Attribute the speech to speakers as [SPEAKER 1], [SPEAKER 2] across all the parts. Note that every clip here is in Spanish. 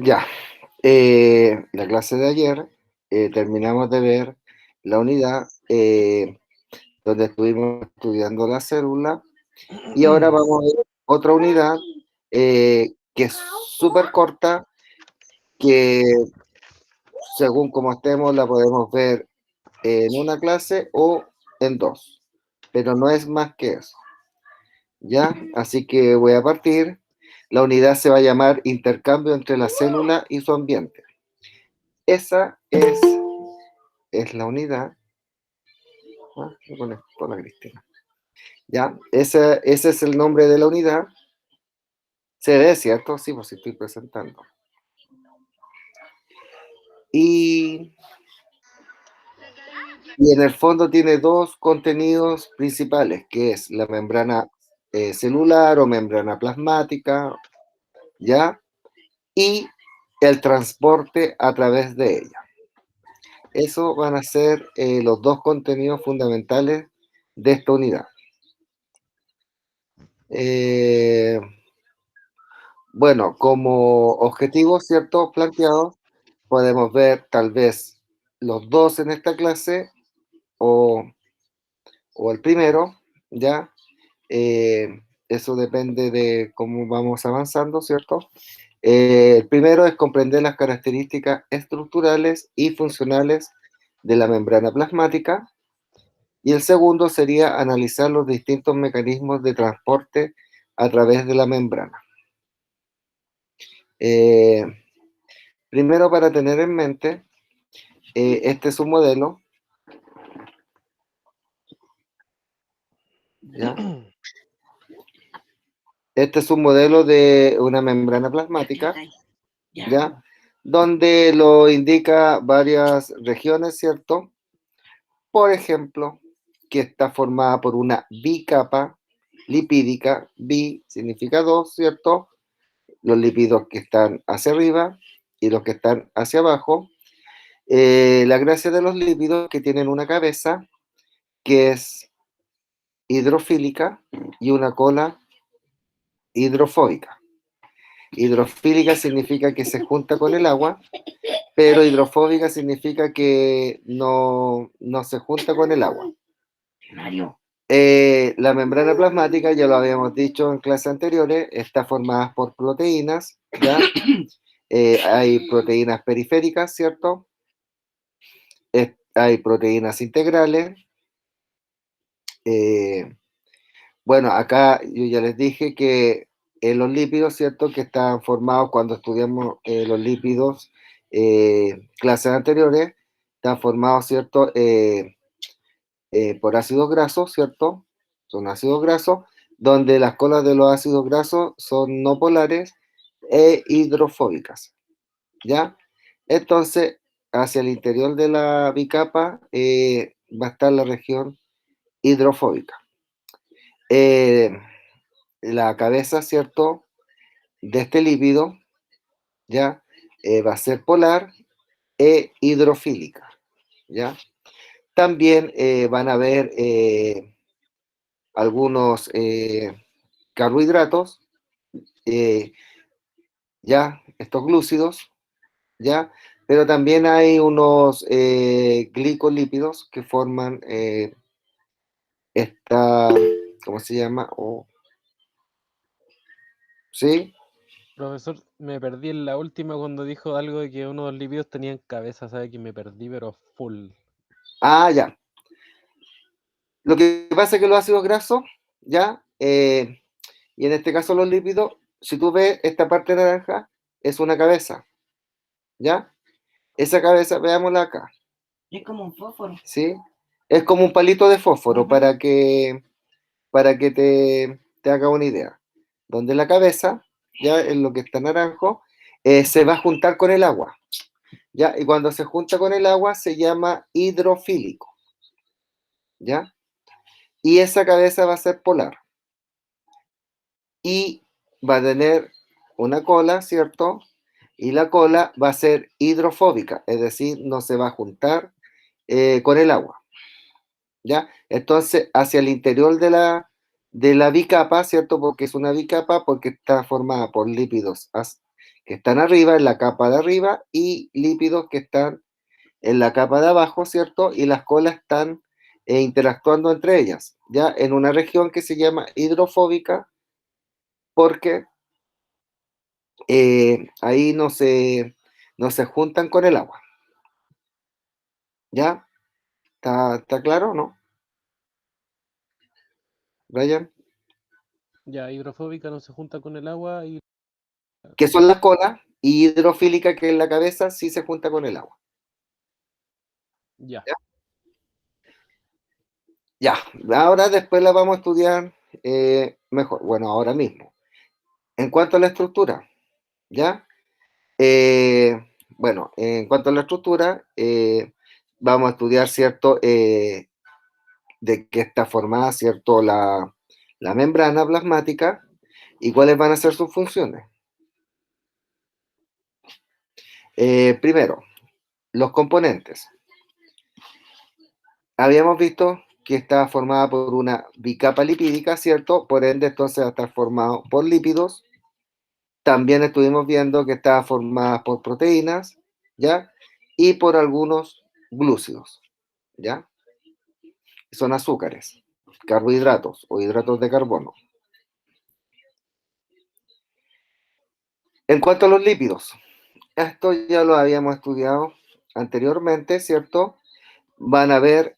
[SPEAKER 1] Ya, la clase de ayer terminamos de ver la unidad donde estuvimos estudiando la célula y ahora vamos a ver otra unidad que es súper corta, que según como estemos la podemos ver en una clase o en dos, pero no es más que eso. ¿Ya? Así que voy a partir. La unidad se va a llamar intercambio entre la célula y su ambiente. Esa es la unidad. Ah, me conectó la Cristina. Ya, ese es el nombre de la unidad. Se ve, ¿cierto? Sí, pues sí estoy presentando. Y, y en el fondo tiene dos contenidos principales, que es la membrana celular o membrana plasmática, ¿ya? Y el transporte a través de ella. Eso van a ser los dos contenidos fundamentales de esta unidad. Bueno, como objetivos, ¿cierto? Planteados, podemos ver tal vez los dos en esta clase o, o el primero, ¿ya? Eso depende de cómo vamos avanzando, ¿cierto? El primero es comprender las características estructurales y funcionales de la membrana plasmática. Y el segundo sería analizar los distintos mecanismos de transporte a través de la membrana. Eh, Primero, para tener en mente, este es un modelo, ¿ya? Este es un modelo de una membrana plasmática, ¿ya? Donde lo indica varias regiones, ¿cierto? Por ejemplo, que está formada por una bicapa lipídica, bi significa dos, ¿cierto? Los lípidos que están hacia arriba y los que están hacia abajo. La gracia de los lípidos que tienen una cabeza que es hidrofílica y una cola hidrofóbica. Hidrofílica significa que se junta con el agua, pero hidrofóbica significa que no se junta con el agua. La membrana plasmática, ya lo habíamos dicho en clases anteriores, está formada por proteínas, ¿ya? Hay proteínas periféricas, ¿cierto? Hay proteínas integrales. Bueno, acá yo ya les dije que los lípidos, ¿cierto? Que están formados cuando estudiamos los lípidos, clases anteriores, están formados, ¿cierto? Por ácidos grasos, ¿cierto? Son ácidos grasos, donde las colas de los ácidos grasos son no polares e hidrofóbicas, ¿ya? Entonces, hacia el interior de la bicapa va a estar la región hidrofóbica. La cabeza, ¿cierto? De este lípido, ¿ya? Va a ser polar e hidrofílica, ¿ya? También van a haber algunos carbohidratos, eh, ¿ya? Estos glúcidos, ¿ya? Pero también hay unos glicolípidos que forman esta, ¿cómo se llama? Oh, ¿sí?
[SPEAKER 2] Profesor, me perdí en la última cuando dijo algo de que uno de los lípidos tenían cabeza, sabe que me perdí, pero full.
[SPEAKER 1] Ah, ya. Lo que pasa es que los ácidos grasos, ¿ya? Y en este caso los lípidos, si tú ves esta parte naranja, es una cabeza, ¿ya? Esa cabeza, veámosla acá.
[SPEAKER 3] Es como un fósforo.
[SPEAKER 1] ¿Sí? Es como un palito de fósforo para que te haga una idea. Donde la cabeza, ya en lo que está naranjo, se va a juntar con el agua, ¿ya? Y cuando se junta con el agua se llama hidrofílico, ¿ya? Y esa cabeza va a ser polar. Y va a tener una cola, ¿cierto? Y la cola va a ser hidrofóbica, es decir, no se va a juntar con el agua, ¿ya? Entonces, hacia el interior de la bicapa, ¿cierto? Porque es una bicapa, porque está formada por lípidos que están arriba, en la capa de arriba, y lípidos que están en la capa de abajo, ¿cierto? Y las colas están interactuando entre ellas, ya en una región que se llama hidrofóbica, porque ahí no se juntan con el agua. ¿Ya? ¿Está claro o no? Brian,
[SPEAKER 2] Ya, hidrofóbica no se junta con el agua y
[SPEAKER 1] que son las colas, y hidrofílica, que es la cabeza, sí se junta con el agua.
[SPEAKER 2] ya.
[SPEAKER 1] Ya, ahora después la vamos a estudiar mejor, bueno, ahora mismo. En cuanto a la estructura, ¿ya? Bueno, en cuanto a la estructura, vamos a estudiar, ¿cierto? De qué está formada, ¿cierto? La membrana plasmática y cuáles van a ser sus funciones. Primero, los componentes. Habíamos visto que está formada por una bicapa lipídica, ¿cierto? Por ende, entonces va a estar formado por lípidos. También estuvimos viendo que estaba formada por proteínas, ¿ya? Y por algunos glúcidos, ¿ya? Son azúcares, carbohidratos o hidratos de carbono. En cuanto a los lípidos, esto ya lo habíamos estudiado anteriormente, ¿cierto? Van a haber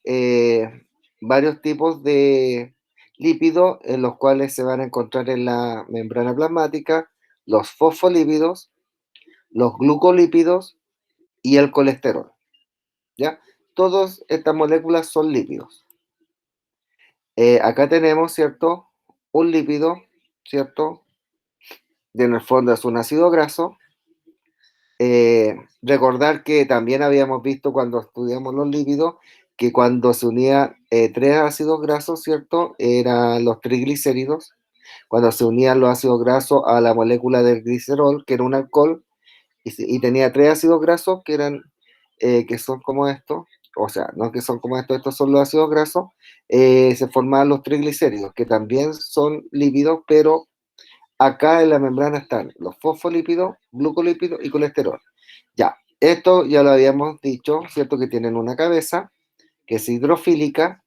[SPEAKER 1] varios tipos de lípidos en los cuales se van a encontrar en la membrana plasmática los fosfolípidos, los glucolípidos y el colesterol, ¿ya? Todas estas moléculas son lípidos. Acá tenemos, ¿cierto? Un lípido, ¿cierto? En el fondo es un ácido graso. Recordar que también habíamos visto cuando estudiamos los lípidos que cuando se unían tres ácidos grasos, ¿cierto? Eran los triglicéridos. Cuando se unían los ácidos grasos a la molécula del glicerol, que era un alcohol, y tenía tres ácidos grasos que son como estos, o sea, no que son como estos son los ácidos grasos, se formaban los triglicéridos, que también son lípidos, pero acá en la membrana están los fosfolípidos, glucolípidos y colesterol. Ya, esto ya lo habíamos dicho, ¿cierto? Que tienen una cabeza, que es hidrofílica,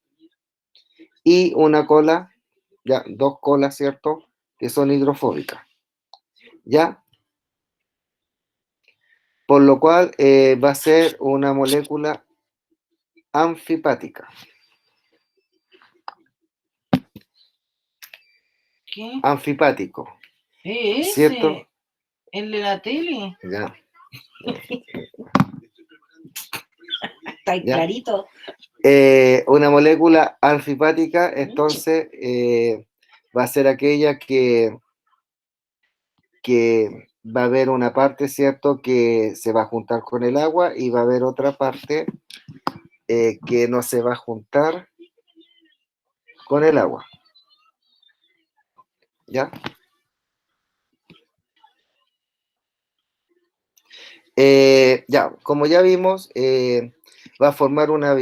[SPEAKER 1] y una cola, ya, dos colas, ¿cierto? Que son hidrofóbicas. ¿Ya? Por lo cual va a ser una molécula anfipática.
[SPEAKER 3] ¿Qué?
[SPEAKER 1] Anfipático,
[SPEAKER 3] ¿Es
[SPEAKER 1] ¿cierto?
[SPEAKER 3] ese? ¿El de la tele?
[SPEAKER 1] Ya,
[SPEAKER 3] Está ahí
[SPEAKER 1] ya.
[SPEAKER 3] clarito.
[SPEAKER 1] Una molécula anfipática, entonces, va a ser aquella que va a haber una parte, ¿cierto?, que se va a juntar con el agua y va a haber otra parte que no se va a juntar con el agua. ¿Ya? Ya, como ya vimos, va a formar una va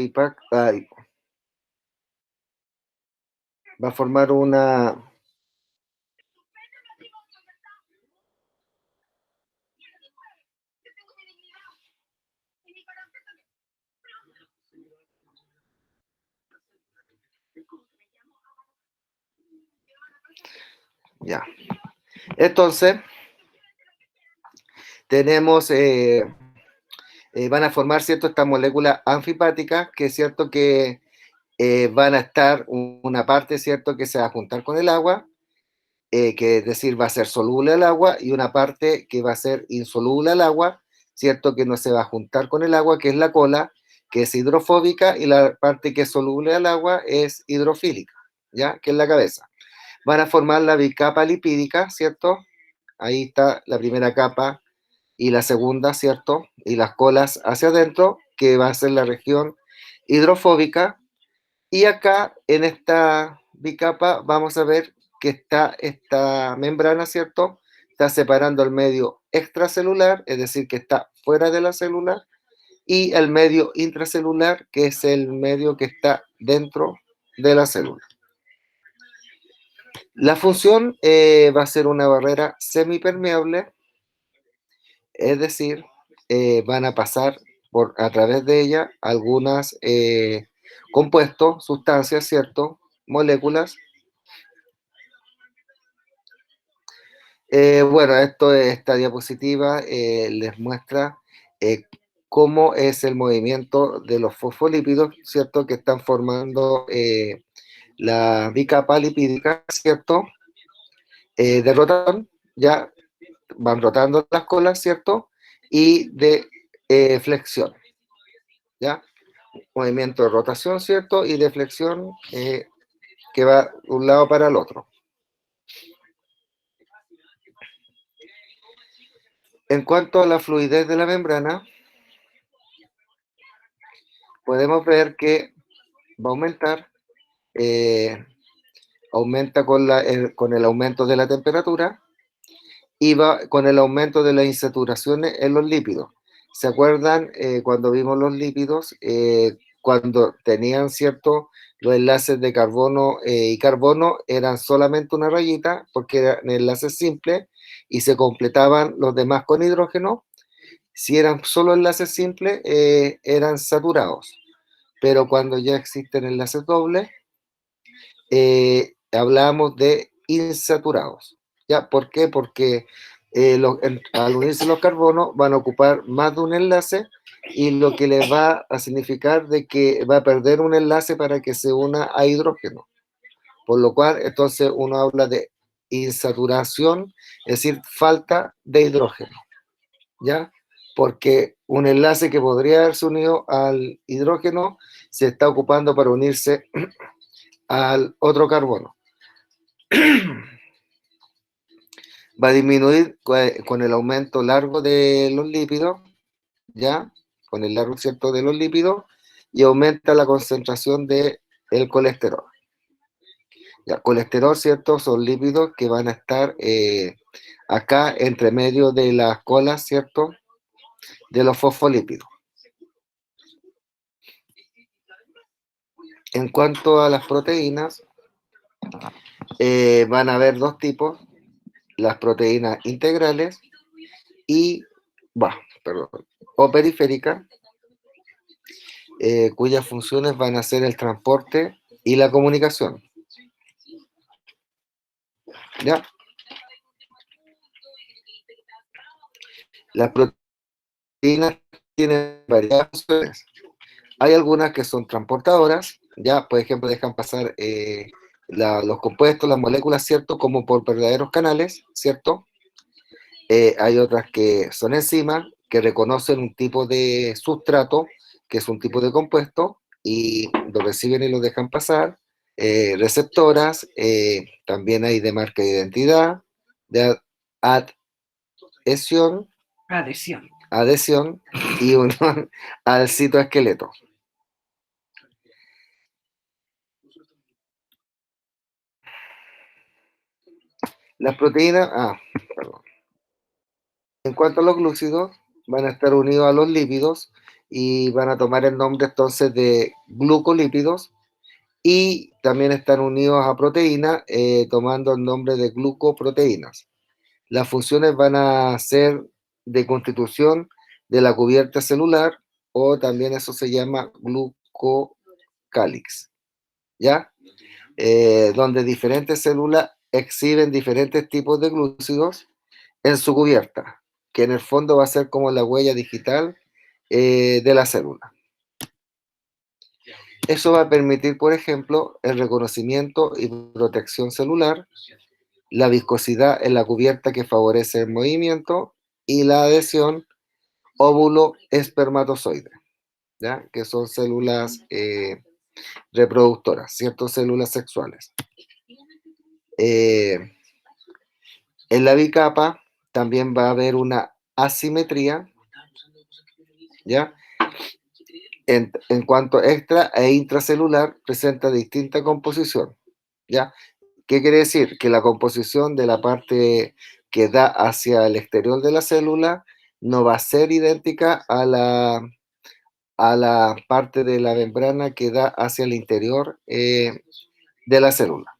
[SPEAKER 1] a formar una... Ya. Entonces, tenemos, van a formar, ¿cierto?, estas moléculas anfipáticas, que es cierto que van a estar una parte, ¿cierto?, que se va a juntar con el agua, que es decir, va a ser soluble al agua, y una parte que va a ser insoluble al agua, ¿cierto?, que no se va a juntar con el agua, que es la cola, que es hidrofóbica, y la parte que es soluble al agua es hidrofílica, ¿ya?, que es la cabeza. Van a formar la bicapa lipídica, ¿cierto? Ahí está la primera capa y la segunda, ¿cierto? Y las colas hacia adentro, que va a ser la región hidrofóbica. Y acá, en esta bicapa, vamos a ver que está esta membrana, ¿cierto? Está separando el medio extracelular, es decir, que está fuera de la célula, y el medio intracelular, que es el medio que está dentro de la célula. La función va a ser una barrera semipermeable Es decir, van a pasar a través de ella algunas compuestos, sustancias, ¿cierto? Moléculas. Bueno, esta diapositiva les muestra cómo es el movimiento de los fosfolípidos, ¿cierto? Que están formando la bicapa lipídica, ¿cierto? De rotación, ya van rotando las colas, ¿cierto? Y de flexión, ¿ya? Movimiento de rotación, ¿cierto? Y de flexión que va de un lado para el otro. En cuanto a la fluidez de la membrana, podemos ver que va a aumentar, aumenta con el aumento de la temperatura y va con el aumento de las insaturaciones en los lípidos. ¿Se acuerdan cuando vimos los lípidos? Cuando tenían, ¿cierto? Los enlaces de carbono y carbono eran solamente una rayita porque eran enlaces simples y se completaban los demás con hidrógeno. Si eran solo enlaces simples, eran saturados. Pero cuando ya existen enlaces dobles, hablamos de insaturados. ¿Ya? ¿Por qué? Porque al unirse los carbonos van a ocupar más de un enlace y lo que les va a significar de que va a perder un enlace para que se una a hidrógeno. Por lo cual, entonces uno habla de insaturación, es decir, falta de hidrógeno. ¿Ya? Porque un enlace que podría haberse unido al hidrógeno se está ocupando para unirse al otro carbono. Va a disminuir con el aumento largo de los lípidos, ¿ya? Con el largo, ¿cierto?, de los lípidos, y aumenta la concentración del colesterol. Ya, colesterol, ¿cierto?, son lípidos que van a estar acá entre medio de las colas, ¿cierto?, de los fosfolípidos. En cuanto a las proteínas, van a haber dos tipos, las proteínas integrales o periféricas, cuyas funciones van a ser el transporte y la comunicación. ¿Ya? Las proteínas tienen varias funciones. Hay algunas que son transportadoras, ya, por ejemplo, dejan pasar los compuestos, las moléculas, ¿cierto?, como por verdaderos canales, ¿cierto? Hay otras que son enzimas, que reconocen un tipo de sustrato, que es un tipo de compuesto, y lo reciben y lo dejan pasar. Receptoras, también hay de marca de identidad, de adhesión, y unión al citoesqueleto. Las proteínas, en cuanto a los glúcidos, van a estar unidos a los lípidos y van a tomar el nombre entonces de glucolípidos, y también están unidos a proteínas, tomando el nombre de glucoproteínas. Las funciones van a ser de constitución de la cubierta celular, o también eso se llama glucocálix, ¿ya? Donde diferentes células exhiben diferentes tipos de glúcidos en su cubierta, que en el fondo va a ser como la huella digital de la célula. Eso va a permitir, por ejemplo, el reconocimiento y protección celular, la viscosidad en la cubierta que favorece el movimiento y la adhesión óvulo-espermatozoide, ¿ya? Que son células reproductoras, ciertas células sexuales. En la bicapa también va a haber una asimetría, ¿ya? En cuanto extra e intracelular, presenta distinta composición, ¿ya? ¿Qué quiere decir? Que la composición de la parte que da hacia el exterior de la célula no va a ser idéntica a la parte de la membrana que da hacia el interior de la célula,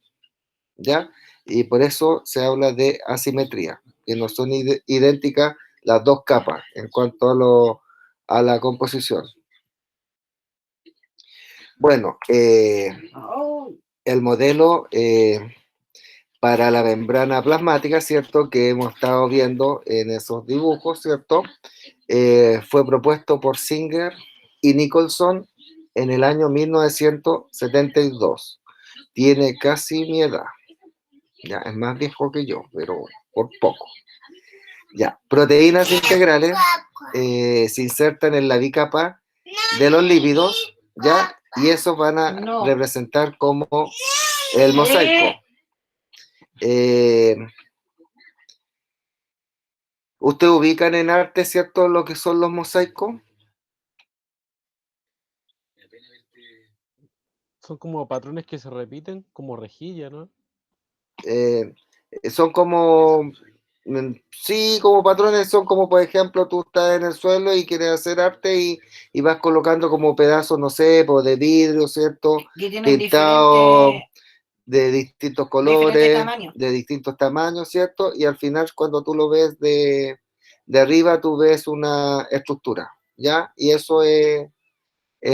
[SPEAKER 1] ¿ya? Y por eso se habla de asimetría, que no son idénticas las dos capas en cuanto a la composición. Bueno, el modelo para la membrana plasmática, ¿cierto? Que hemos estado viendo en esos dibujos, ¿cierto? Fue propuesto por Singer y Nicholson en el año 1972. Tiene casi mi edad. Ya, es más viejo que yo, pero por poco. Ya, proteínas integrales se insertan en la bicapa de los lípidos, ¿ya? Y esos van a representar como el mosaico. ¿Ustedes ubican en arte, cierto, lo que son los mosaicos?
[SPEAKER 2] Son como patrones que se repiten, como rejilla, ¿no?
[SPEAKER 1] Son como, sí, como patrones, son como, por ejemplo, tú estás en el suelo y quieres hacer arte y vas colocando como pedazos, no sé, pues, de vidrio, ¿cierto?
[SPEAKER 3] Que tienen
[SPEAKER 1] Pintado
[SPEAKER 3] diferentes
[SPEAKER 1] de distintos colores, de distintos tamaños, ¿cierto? Y al final, cuando tú lo ves de arriba, tú ves una estructura, ¿ya? Y eso es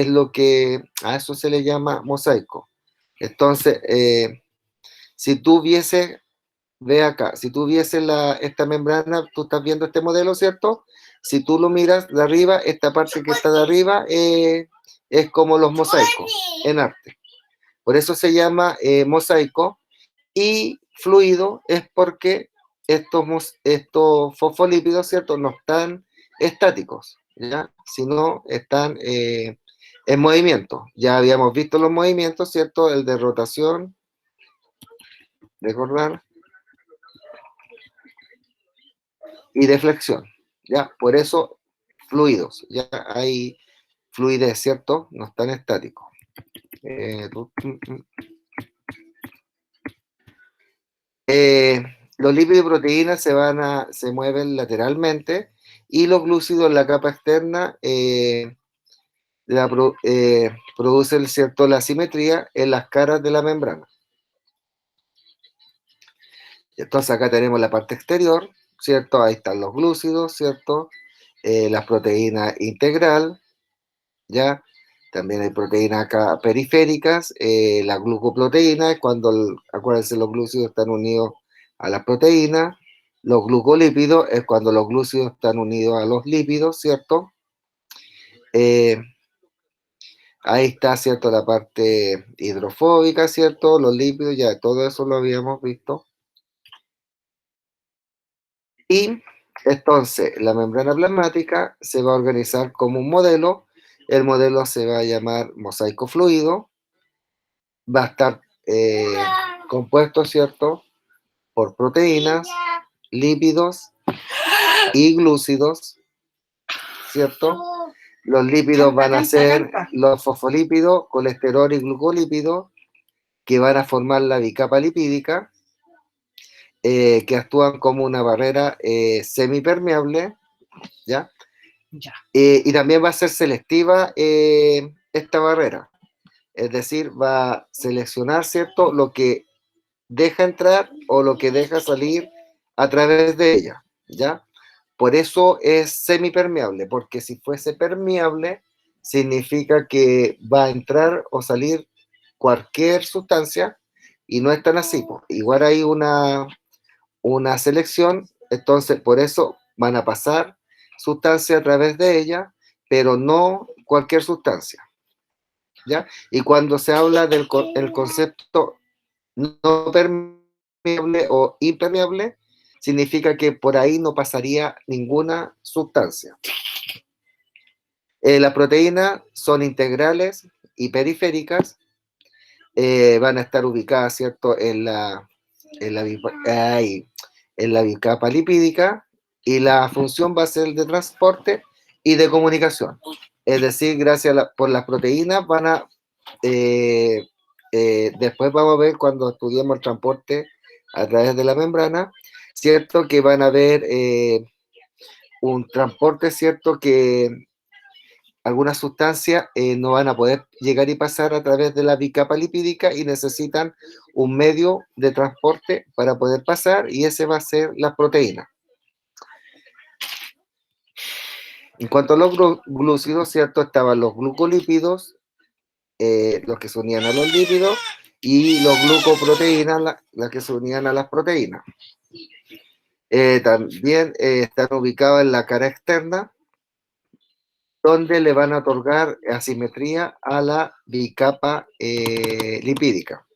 [SPEAKER 1] lo que, a eso se le llama mosaico. Entonces, si tú vieses, ve acá, si tú vieses esta membrana, tú estás viendo este modelo, ¿cierto? Si tú lo miras de arriba, esta parte que está de arriba es como los mosaicos en arte. Por eso se llama mosaico. Y fluido es porque estos fosfolípidos, ¿cierto? No están estáticos, ¿ya? Sino están en movimiento. Ya habíamos visto los movimientos, ¿cierto? El de rotación, recordar, y de flexión, ¿ya? Por eso fluidos, ya hay fluidez, ¿cierto? No están estáticos. Los lípidos y proteínas se mueven lateralmente y los glúcidos en la capa externa producen, ¿cierto?, la simetría en las caras de la membrana. Entonces acá tenemos la parte exterior, ¿cierto? Ahí están los glúcidos, ¿cierto? Las proteínas integral, ¿ya? También hay proteínas acá periféricas, la glucoproteína, es cuando, acuérdense, los glúcidos están unidos a las proteínas, los glucolípidos es cuando los glúcidos están unidos a los lípidos, ¿cierto? Ahí está, ¿cierto? La parte hidrofóbica, ¿cierto? Los lípidos, ya todo eso lo habíamos visto. Y entonces, la membrana plasmática se va a organizar como un modelo. El modelo se va a llamar mosaico fluido. Va a estar compuesto, ¿cierto?, por proteínas, lípidos y glúcidos, ¿cierto? Los lípidos van a ser los fosfolípidos, colesterol y glucolípidos, que van a formar la bicapa lipídica, que actúan como una barrera semipermeable, ¿ya? Y también va a ser selectiva esta barrera, es decir, va a seleccionar, ¿cierto?, lo que deja entrar o lo que deja salir a través de ella, ¿ya? Por eso es semipermeable, porque si fuese permeable, significa que va a entrar o salir cualquier sustancia, y no es tan así, pues. Igual hay una selección, entonces por eso van a pasar sustancias a través de ella, pero no cualquier sustancia, ¿ya? Y cuando se habla del el concepto no permeable o impermeable, significa que por ahí no pasaría ninguna sustancia. Las proteínas son integrales y periféricas, van a estar ubicadas, ¿cierto?, en la bicapa lipídica, y la función va a ser de transporte y de comunicación. Es decir, gracias por las proteínas van a después vamos a ver cuando estudiemos el transporte a través de la membrana, ¿cierto? Que van a haber un transporte, ¿cierto? Que algunas sustancias no van a poder llegar y pasar a través de la bicapa lipídica y necesitan un medio de transporte para poder pasar, y ese va a ser las proteínas. En cuanto a los glúcidos, ¿cierto? Estaban los glucolípidos, los que se unían a los lípidos, y los glucoproteínas, las que se unían a las proteínas. También están ubicados en la cara externa, donde le van a otorgar asimetría a la bicapa lipídica.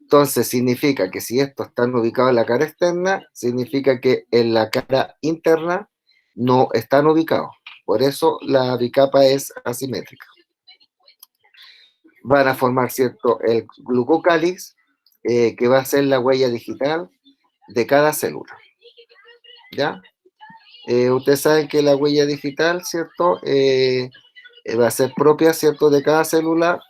[SPEAKER 1] Entonces, significa que si estos están ubicados en la cara externa, significa que en la cara interna no están ubicados. Por eso la bicapa es asimétrica. Van a formar, ¿cierto?, el glucocálix, que va a ser la huella digital de cada célula. ¿Ya? Ustedes saben que la huella digital, ¿cierto?, va a ser propia, ¿cierto?, de cada célula.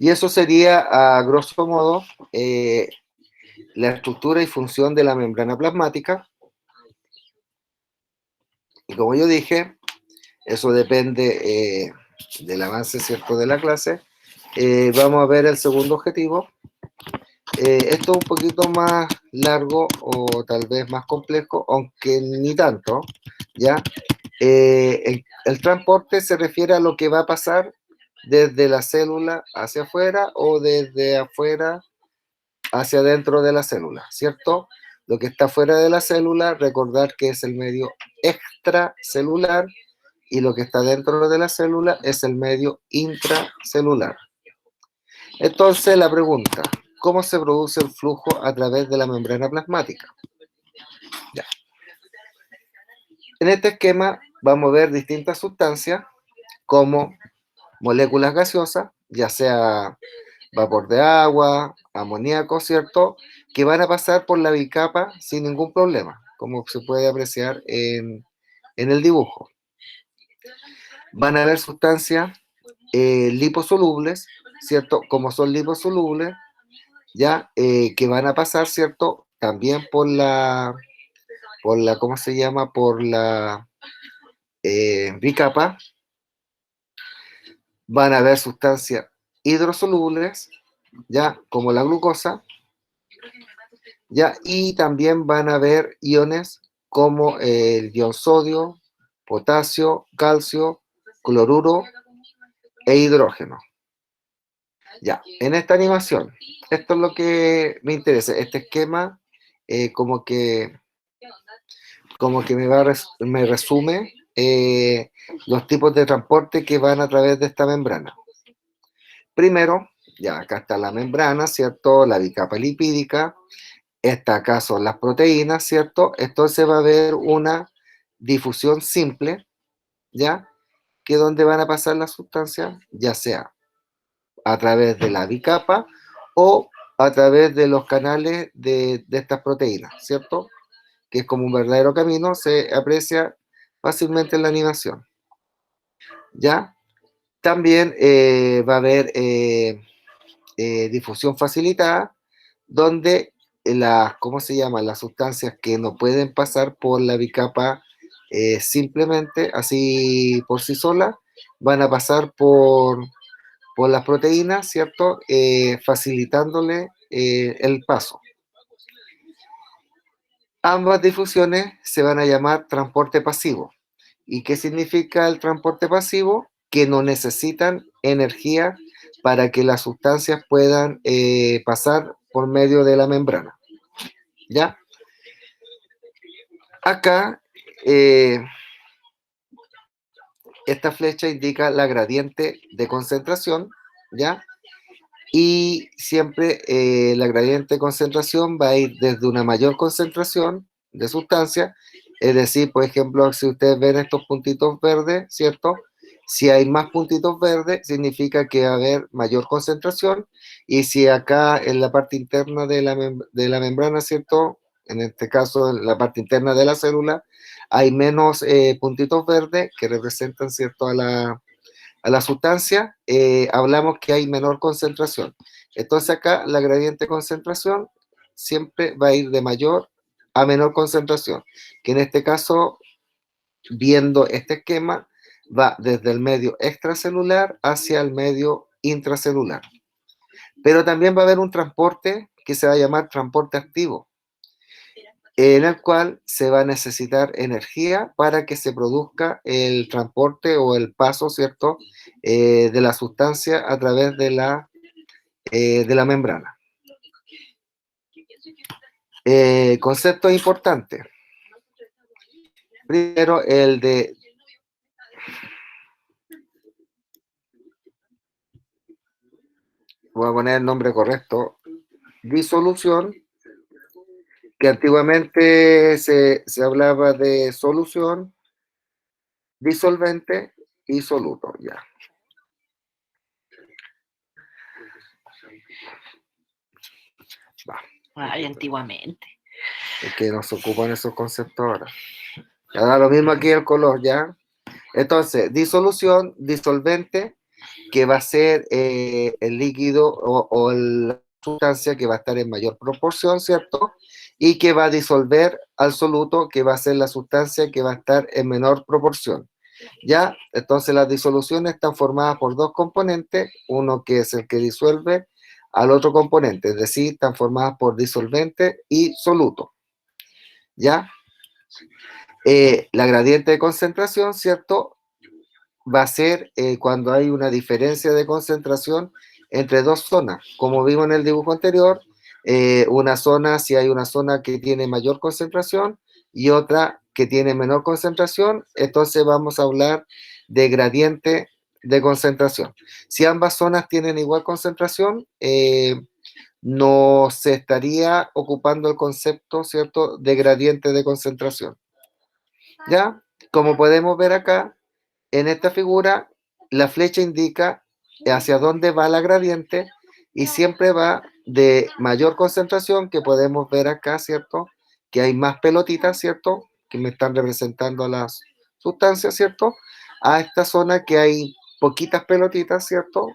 [SPEAKER 1] Y eso sería, a grosso modo, la estructura y función de la membrana plasmática. Y como yo dije, eso depende del avance, ¿cierto?, de la clase. Vamos a ver el segundo objetivo. Esto es un poquito más largo o tal vez más complejo, aunque ni tanto, ¿ya? El transporte se refiere a lo que va a pasar desde la célula hacia afuera o desde afuera hacia adentro de la célula, ¿cierto? Lo que está fuera de la célula, recordar que es el medio extracelular, y lo que está dentro de la célula es el medio intracelular. Entonces, la pregunta, ¿cómo se produce el flujo a través de la membrana plasmática? Ya. En este esquema vamos a ver distintas sustancias como moléculas gaseosas, ya sea vapor de agua, amoníaco, ¿cierto?, que van a pasar por la bicapa sin ningún problema, como se puede apreciar en el dibujo. Van a haber sustancias liposolubles, ¿cierto?, como son liposolubles, ya, que van a pasar, ¿cierto?, también por la, ¿cómo se llama?, por la bicapa. Van a haber sustancias hidrosolubles, ya, como la glucosa, ya, y también van a haber iones como el ion sodio, potasio, calcio, cloruro e hidrógeno. Ya, en esta animación, esto es lo que me interesa, este esquema como que me resume los tipos de transporte que van a través de esta membrana. Primero, ya acá está la membrana, ¿cierto? La bicapa lipídica. Acá son las proteínas, ¿cierto? Entonces va a haber una difusión simple, ¿ya? Que donde van a pasar las sustancias, ya sea a través de la bicapa o a través de los canales de estas proteínas, ¿cierto? Que es como un verdadero camino, se aprecia fácilmente en la animación, ¿ya? También va a haber difusión facilitada, donde ¿cómo se llama?, las sustancias que no pueden pasar por la bicapa simplemente, así por sí solas, van a pasar por las proteínas, ¿cierto?, facilitándole el paso. Ambas difusiones se van a llamar transporte pasivo. ¿Y qué significa el transporte pasivo? Que no necesitan energía para que las sustancias puedan pasar por medio de la membrana. ¿Ya? Acá, esta flecha indica la gradiente de concentración, ¿ya? Y siempre la gradiente de concentración va a ir desde una mayor concentración de sustancia, es decir, por ejemplo, si ustedes ven estos puntitos verdes, ¿cierto? Si hay más puntitos verdes, significa que va a haber mayor concentración, y si acá en la parte interna de la membrana, ¿cierto?, en este caso en la parte interna de la célula, hay menos puntitos verdes que representan, ¿cierto?, a la sustancia, hablamos que hay menor concentración. Entonces acá la gradiente de concentración siempre va a ir de mayor a menor concentración, que en este caso, viendo este esquema, va desde el medio extracelular hacia el medio intracelular. Pero también va a haber un transporte que se va a llamar transporte activo, en el cual se va a necesitar energía para que se produzca el transporte o el paso, ¿cierto?, de la sustancia a través de la membrana. Concepto importante. Primero, el de... Voy a poner el nombre correcto. Disolución, que antiguamente se hablaba de solución, disolvente y soluto, ya. Va.
[SPEAKER 3] Ay, antiguamente.
[SPEAKER 1] Es que nos ocupan esos conceptos ahora. Ya da lo mismo aquí el color, ¿ya? Entonces, disolución, disolvente, que va a ser el líquido o la sustancia que va a estar en mayor proporción, ¿cierto? Y que va a disolver al soluto, que va a ser la sustancia que va a estar en menor proporción. ¿Ya? Entonces las disoluciones están formadas por dos componentes, uno que es el que disuelve al otro componente, es decir, están formadas por disolvente y soluto. ¿Ya? La gradiente de concentración, ¿cierto?, va a ser cuando hay una diferencia de concentración entre dos zonas. Como vimos en el dibujo anterior, una zona, si hay una zona que tiene mayor concentración y otra que tiene menor concentración, entonces vamos a hablar de gradiente de concentración. Si ambas zonas tienen igual concentración, no se estaría ocupando el concepto, ¿cierto?, de gradiente de concentración. ¿Ya? Como podemos ver acá, en esta figura, la flecha indica hacia dónde va la gradiente y siempre va de mayor concentración, que podemos ver acá, ¿cierto? Que hay más pelotitas, ¿cierto? Que me están representando las sustancias, ¿cierto? A esta zona que hay poquitas pelotitas, ¿cierto?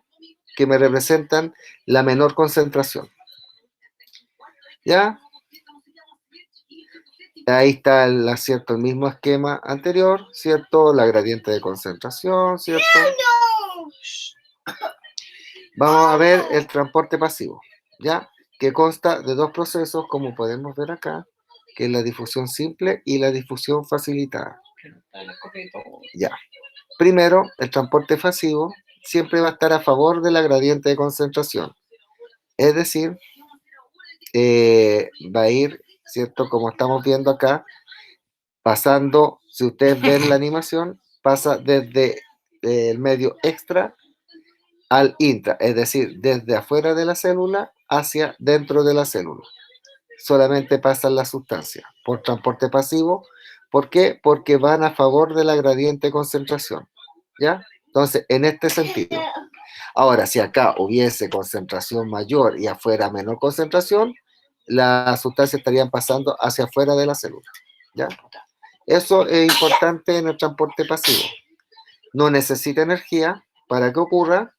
[SPEAKER 1] Que me representan la menor concentración. ¿Ya? Ahí está ¿cierto? El mismo esquema anterior, ¿cierto? La gradiente de concentración, ¿cierto? Vamos a ver el transporte pasivo, ¿ya? Que consta de dos procesos, como podemos ver acá, que es la difusión simple y la difusión facilitada. Ya. Primero, el transporte pasivo siempre va a estar a favor de la gradiente de concentración. Es decir, va a ir, ¿cierto? Como estamos viendo acá, pasando, si ustedes ven la animación, pasa desde el medio extra al intra, es decir, desde afuera de la célula hacia dentro de la célula. Solamente pasan las sustancias por transporte pasivo. ¿Por qué? Porque van a favor de la gradiente de concentración. ¿Ya? Entonces, en este sentido. Ahora, si acá hubiese concentración mayor y afuera menor concentración, las sustancias estarían pasando hacia afuera de la célula. ¿Ya? Eso es importante en el transporte pasivo. No necesita energía para que ocurra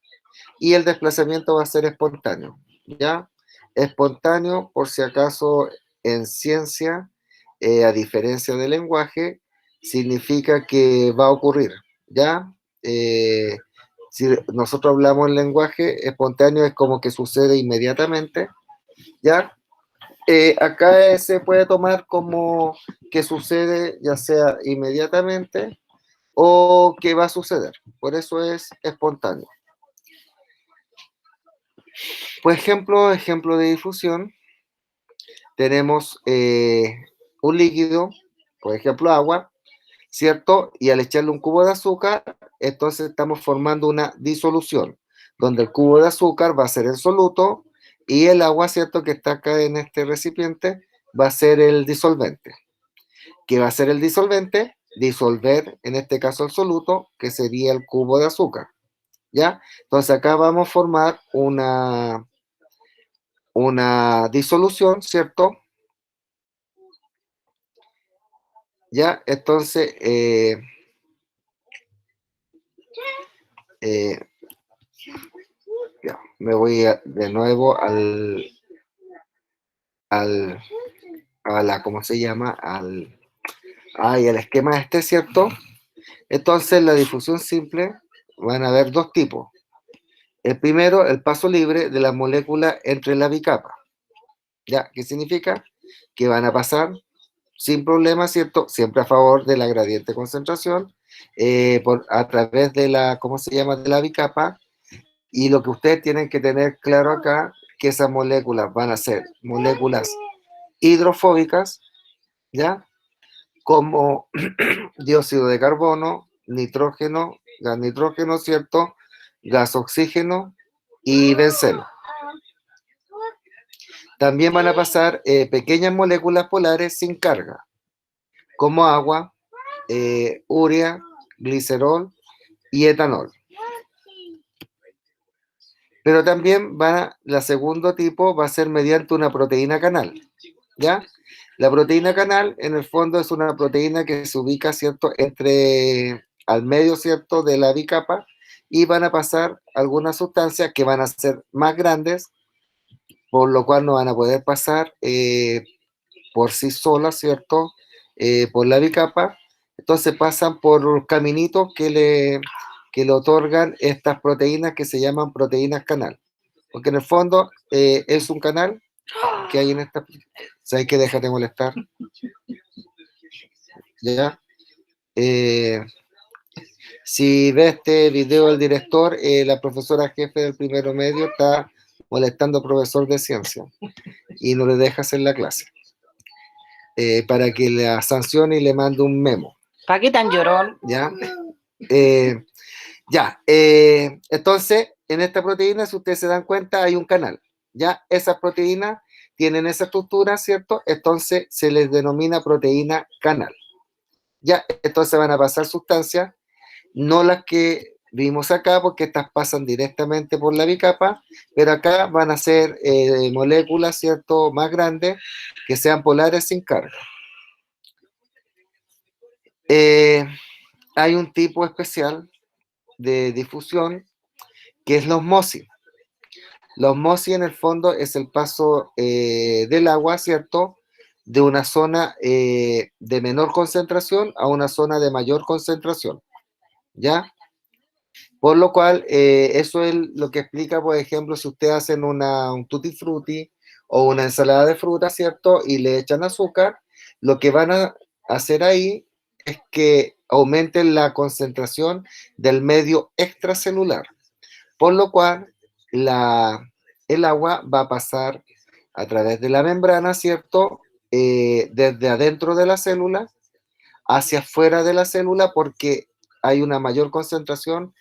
[SPEAKER 1] y el desplazamiento va a ser espontáneo. ¿Ya? Espontáneo, por si acaso, en ciencia, a diferencia del lenguaje, significa que va a ocurrir. ¿Ya? Si nosotros hablamos en lenguaje, espontáneo es como que sucede inmediatamente. ¿Ya? Acá se puede tomar como que sucede ya sea inmediatamente o que va a suceder. Por eso es espontáneo. Por ejemplo de difusión, tenemos un líquido, por ejemplo agua, ¿cierto? Y al echarle un cubo de azúcar, entonces estamos formando una disolución, donde el cubo de azúcar va a ser el soluto y el agua, ¿cierto?, que está acá en este recipiente, va a ser el disolvente. ¿Qué va a ser el disolvente? Disolver, en este caso, el soluto, que sería el cubo de azúcar. ¿Ya? Entonces acá vamos a formar una disolución, ¿cierto? ¿Ya? Entonces, ya, me voy de nuevo a la, ¿cómo se llama? Al esquema este, ¿cierto? Entonces, la difusión simple van a haber dos tipos. El primero, el paso libre de las moléculas entre la bicapa. ¿Ya? ¿Qué significa? Que van a pasar sin problema, ¿cierto? Siempre a favor de la gradiente de concentración, a través de la, ¿cómo se llama? De la bicapa. Y lo que ustedes tienen que tener claro acá, que esas moléculas van a ser moléculas hidrofóbicas, ¿ya? Como dióxido de carbono, nitrógeno, gas nitrógeno, ¿cierto? Gas oxígeno y benceno. También van a pasar pequeñas moléculas polares sin carga, como agua, urea, glicerol y etanol. Pero también la segundo tipo va a ser mediante una proteína canal, ¿ya? La proteína canal, en el fondo, es una proteína que se ubica, ¿cierto?, al medio, ¿cierto?, de la bicapa, y van a pasar algunas sustancias que van a ser más grandes, por lo cual no van a poder pasar por sí solas, ¿cierto?, por la bicapa. Entonces pasan por caminitos que le otorgan estas proteínas que se llaman proteínas canal. Porque en el fondo es un canal que hay en esta... ¿Sabes qué? Déjate molestar. ¿Ya? Si ve este video el director, la profesora jefe del primero medio está molestando al profesor de ciencia y no le deja hacer la clase. Para que la sancione y le mande un memo.
[SPEAKER 3] ¿Para qué tan llorón?
[SPEAKER 1] ¿Ya? Entonces, en esta proteína, si ustedes se dan cuenta, hay un canal. ¿Ya? Esas proteínas tienen esa estructura, ¿cierto? Entonces se les denomina proteína canal. ¿Ya? Entonces van a pasar sustancias, no las que vimos acá, porque estas pasan directamente por la bicapa, pero acá van a ser moléculas, ¿cierto?, más grandes, que sean polares sin carga. Hay un tipo especial de difusión que es la osmosis. La osmosis, en el fondo, es el paso del agua, ¿cierto?, de una zona de menor concentración a una zona de mayor concentración, ¿ya? Por lo cual, eso es lo que explica, por ejemplo, si ustedes hacen un tutti frutti o una ensalada de frutas, ¿cierto?, y le echan azúcar, lo que van a hacer ahí es que aumenten la concentración del medio extracelular, por lo cual el agua va a pasar a través de la membrana, ¿cierto?, desde adentro de la célula hacia afuera de la célula, porque hay una mayor concentración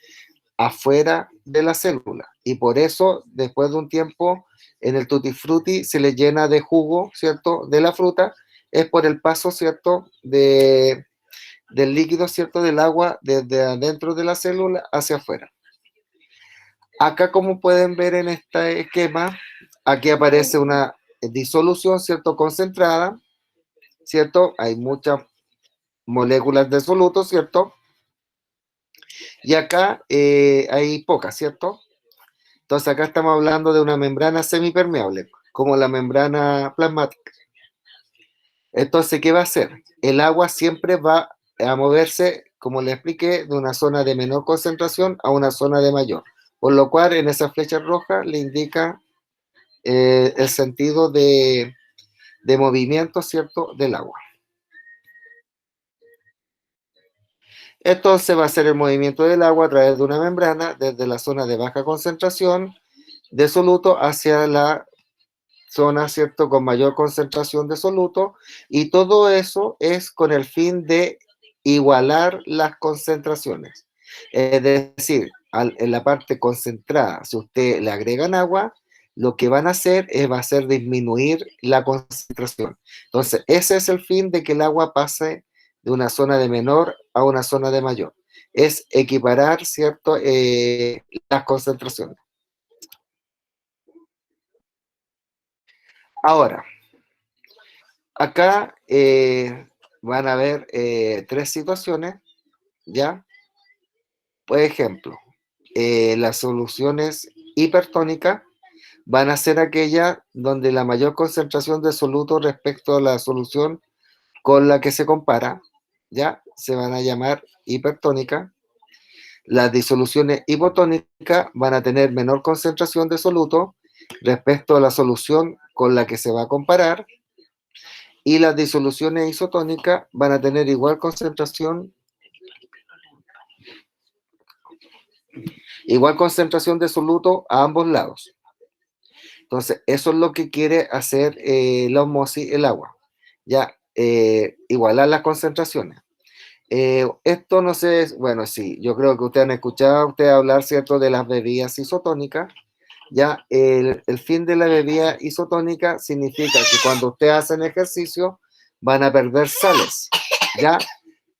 [SPEAKER 1] afuera de la célula, y por eso después de un tiempo en el tutti frutti se le llena de jugo, ¿cierto?, de la fruta, es por el paso, ¿cierto?, del líquido, ¿cierto?, del agua desde adentro de la célula hacia afuera. Acá, como pueden ver en este esquema, aquí aparece una disolución, ¿cierto?, concentrada, ¿cierto? Hay muchas moléculas de soluto, ¿cierto? Y acá hay pocas, ¿cierto? Entonces acá estamos hablando de una membrana semipermeable, como la membrana plasmática. Entonces, ¿qué va a hacer? El agua siempre va a moverse, como le expliqué, de una zona de menor concentración a una zona de mayor. Por lo cual, en esa flecha roja le indica el sentido de movimiento, ¿cierto?, del agua. Entonces va a ser el movimiento del agua a través de una membrana desde la zona de baja concentración de soluto hacia la zona, ¿cierto?, con mayor concentración de soluto, y todo eso es con el fin de igualar las concentraciones. Es decir, en la parte concentrada, si usted le agregan agua, lo que van a hacer va a ser disminuir la concentración. Entonces, ese es el fin de que el agua pase de una zona de menor a una zona de mayor. Es equiparar, ¿cierto?, las concentraciones. Ahora, acá van a haber tres situaciones, ¿ya? Por ejemplo, las soluciones hipertónicas van a ser aquellas donde la mayor concentración de soluto respecto a la solución con la que se compara, ¿ya? Se van a llamar hipertónicas. Las disoluciones hipotónicas van a tener menor concentración de soluto respecto a la solución con la que se va a comparar, y las disoluciones isotónicas van a tener igual concentración de soluto a ambos lados. Entonces, eso es lo que quiere hacer la osmosis, el agua. Ya, igualar las concentraciones. Esto no sé, bueno, sí, yo creo que ustedes han escuchado a ustedes hablar, ¿cierto?, de las bebidas isotónicas. Ya, el fin de la bebida isotónica significa que cuando ustedes hacen ejercicio van a perder sales, ¿ya?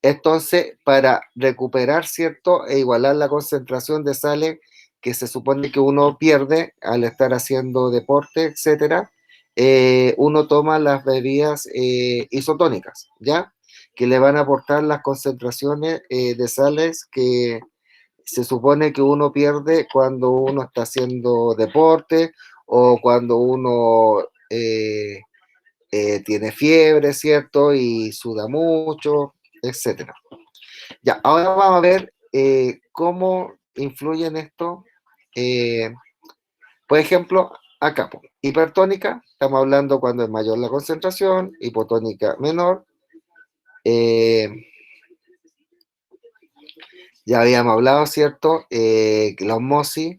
[SPEAKER 1] Entonces, para recuperar, ¿cierto?, e igualar la concentración de sales que se supone que uno pierde al estar haciendo deporte, etcétera, uno toma las bebidas isotónicas, ¿ya? Que le van a aportar las concentraciones de sales que se supone que uno pierde cuando uno está haciendo deporte o cuando uno tiene fiebre, ¿cierto? Y suda mucho, etcétera. Ya, ahora vamos a ver cómo influyen esto. Por ejemplo, acá, hipertónica, estamos hablando cuando es mayor la concentración, hipotónica menor. Ya habíamos hablado, ¿cierto? Que la osmosis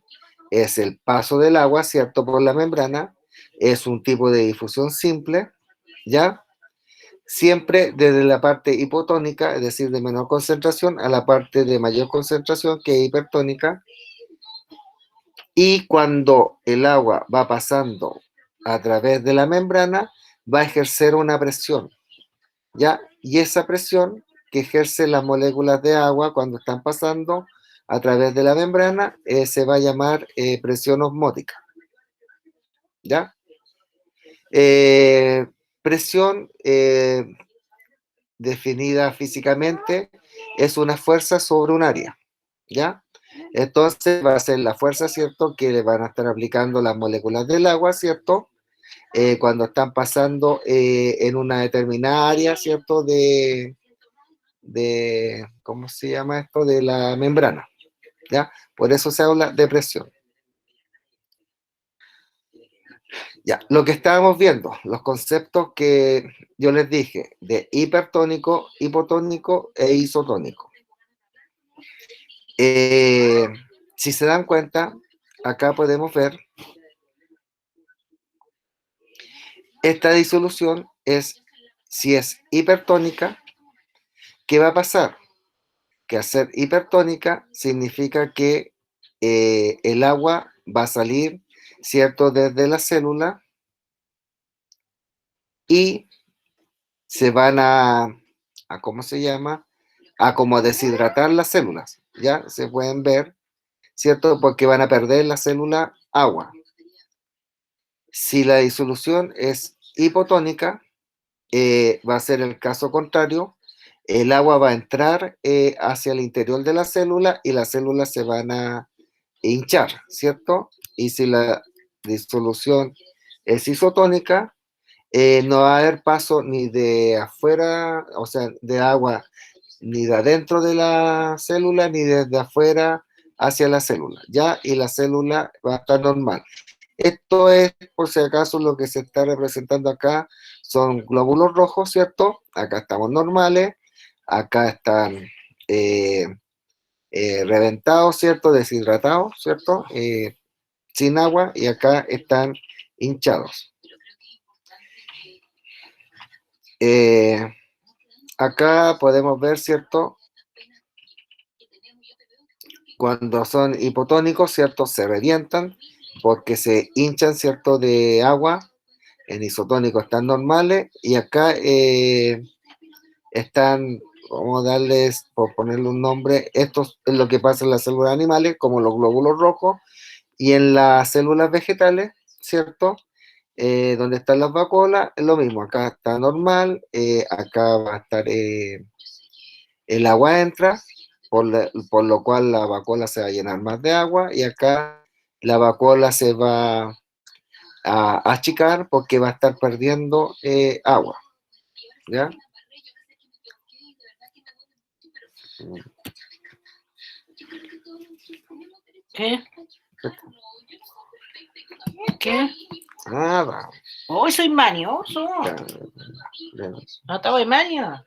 [SPEAKER 1] es el paso del agua, ¿cierto? Por la membrana. Es un tipo de difusión simple, ¿ya? Siempre desde la parte hipotónica, es decir, de menor concentración, a la parte de mayor concentración, que es hipertónica. Y cuando el agua va pasando a través de la membrana, va a ejercer una presión, ¿ya? Y esa presión que ejercen las moléculas de agua cuando están pasando a través de la membrana se va a llamar presión osmótica, ¿ya? Presión definida físicamente es una fuerza sobre un área, ¿ya? Entonces va a ser la fuerza, ¿cierto?, que le van a estar aplicando las moléculas del agua, ¿cierto?, cuando están pasando en una determinada área, ¿cierto?, ¿cómo se llama esto?, de la membrana, ¿ya? Por eso se habla de presión. Ya, lo que estábamos viendo, los conceptos que yo les dije, de hipertónico, hipotónico e isotónico. Si se dan cuenta, acá podemos ver, esta disolución si es hipertónica, ¿qué va a pasar? Que al ser hipertónica significa que el agua va a salir, ¿cierto?, desde la célula y se van ¿cómo se llama? A como deshidratar las células, ¿ya? Se pueden ver, ¿cierto? Porque van a perder la célula agua. Si la disolución es hipotónica, va a ser el caso contrario. El agua va a entrar hacia el interior de la célula y las células se van a hinchar, ¿cierto? Y si la disolución es isotónica, no va a haber paso ni de afuera, o sea, de agua, ni de adentro de la célula, ni desde afuera hacia la célula, ¿ya? Y la célula va a estar normal. Esto es, por si acaso, lo que se está representando acá son glóbulos rojos, ¿cierto? Acá estamos normales, acá están reventados, ¿cierto? Deshidratados, ¿cierto? Sin agua, y acá están hinchados. Acá podemos ver, ¿cierto? Cuando son hipotónicos, ¿cierto? Se revientan porque se hinchan, ¿cierto?, de agua. En isotónicos están normales y acá están, vamos a darles, por ponerle un nombre, esto es lo que pasa en las células animales, como los glóbulos rojos, y en las células vegetales, ¿cierto? Donde están las vacuolas, es lo mismo, acá está normal, acá va a estar, el agua entra, por lo cual la vacuola se va a llenar más de agua, y acá la vacuola se va a achicar porque va a estar perdiendo agua, ¿ya?
[SPEAKER 3] ¿Qué? ¿Qué?
[SPEAKER 1] Nada.
[SPEAKER 3] Hoy soy manioso.
[SPEAKER 1] Ya, ya.
[SPEAKER 3] No estaba de manio.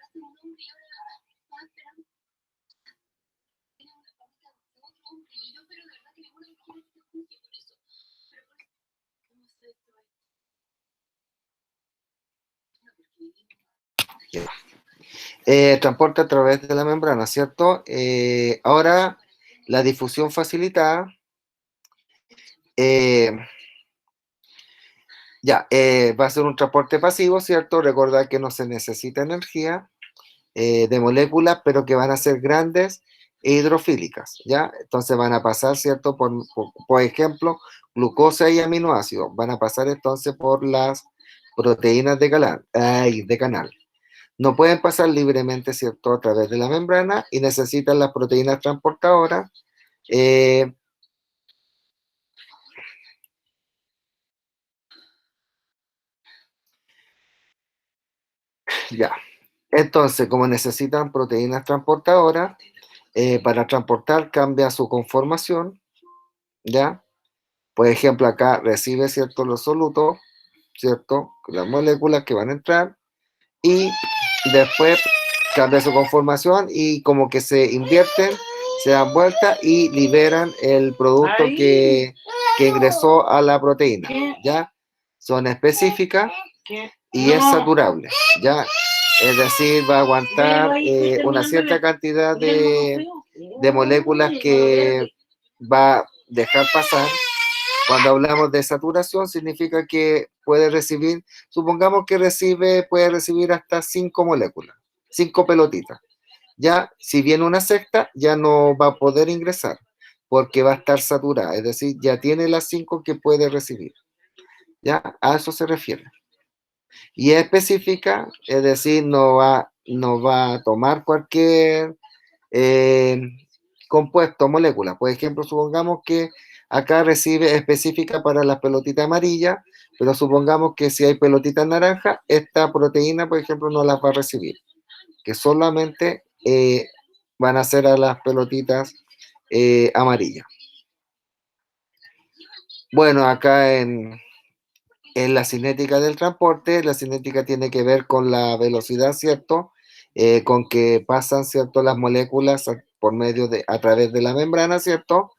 [SPEAKER 1] Transporte a través de la membrana, ¿cierto? Ahora, la difusión facilitada. Va a ser un transporte pasivo, ¿cierto? Recordar que no se necesita energía de moléculas, pero que van a ser grandes e hidrofílicas, ¿ya? Entonces van a pasar, ¿cierto? Por ejemplo, glucosa y aminoácidos. Van a pasar entonces por las proteínas de canal. No pueden pasar libremente, ¿cierto? A través de la membrana y necesitan las proteínas transportadoras. Ya. Entonces, como necesitan proteínas transportadoras, para transportar cambia su conformación, ¿ya? Por ejemplo, acá recibe, ¿cierto? Los solutos, ¿cierto? Las moléculas que van a entrar y después cambia su conformación y como que se invierten, se dan vuelta y liberan el producto que ingresó a la proteína, ¿ya? Son específicas y es saturable, ¿ya? Es decir, va a aguantar una cierta cantidad de moléculas que va a dejar pasar. Cuando hablamos de saturación, significa que puede recibir, supongamos que puede recibir hasta 5 moléculas, 5 pelotitas. Ya, si viene una sexta, ya no va a poder ingresar, porque va a estar saturada, es decir, ya tiene las 5 que puede recibir. ¿Ya? A eso se refiere. Y es específica, es decir, no va a tomar cualquier compuesto, molécula. Por ejemplo, supongamos que acá recibe específica para las pelotitas amarillas, pero supongamos que si hay pelotitas naranjas, esta proteína, por ejemplo, no las va a recibir, que solamente van a ser a las pelotitas amarillas. Bueno, acá en la cinética del transporte, la cinética tiene que ver con la velocidad, ¿cierto? Con que pasan, ¿cierto? Las moléculas a través de la membrana, ¿cierto?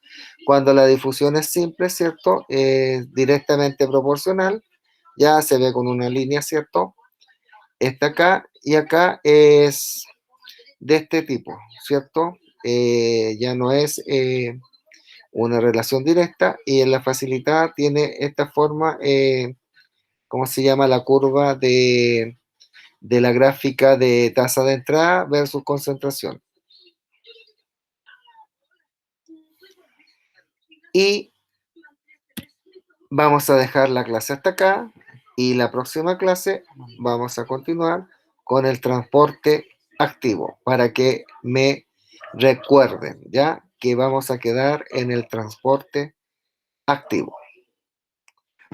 [SPEAKER 1] Cuando la difusión es simple, ¿cierto? Directamente proporcional, ya se ve con una línea, ¿cierto? Esta acá y acá es de este tipo, ¿cierto? Ya no es una relación directa y en la facilitada tiene esta forma, ¿cómo se llama? La curva de la gráfica de tasa de entrada versus concentración. Y vamos a dejar la clase hasta acá y la próxima clase vamos a continuar con el transporte activo para que me recuerden, ¿ya? Que vamos a quedar en el transporte activo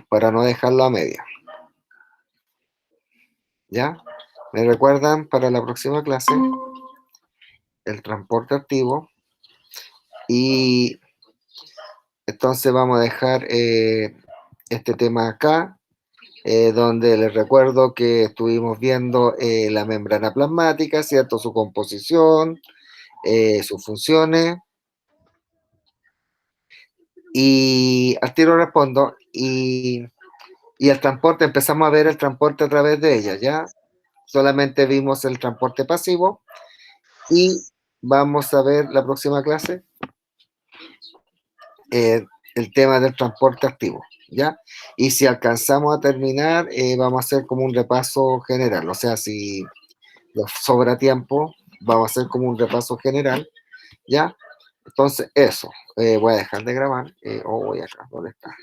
[SPEAKER 1] para no dejarlo a media. ¿Ya? ¿Me recuerdan para la próxima clase? El transporte activo. Y entonces vamos a dejar este tema acá, donde les recuerdo que estuvimos viendo la membrana plasmática, ¿cierto? Su composición, sus funciones. Y al tiro respondo, y el transporte, empezamos a ver el transporte a través de ella, ¿ya? Solamente vimos el transporte pasivo y vamos a ver la próxima clase el tema del transporte activo, ¿ya? Y si alcanzamos a terminar, vamos a hacer como un repaso general, o sea, si nos sobra tiempo, vamos a hacer como un repaso general, ¿ya? Entonces, eso, voy a dejar de grabar, voy acá, ¿dónde está?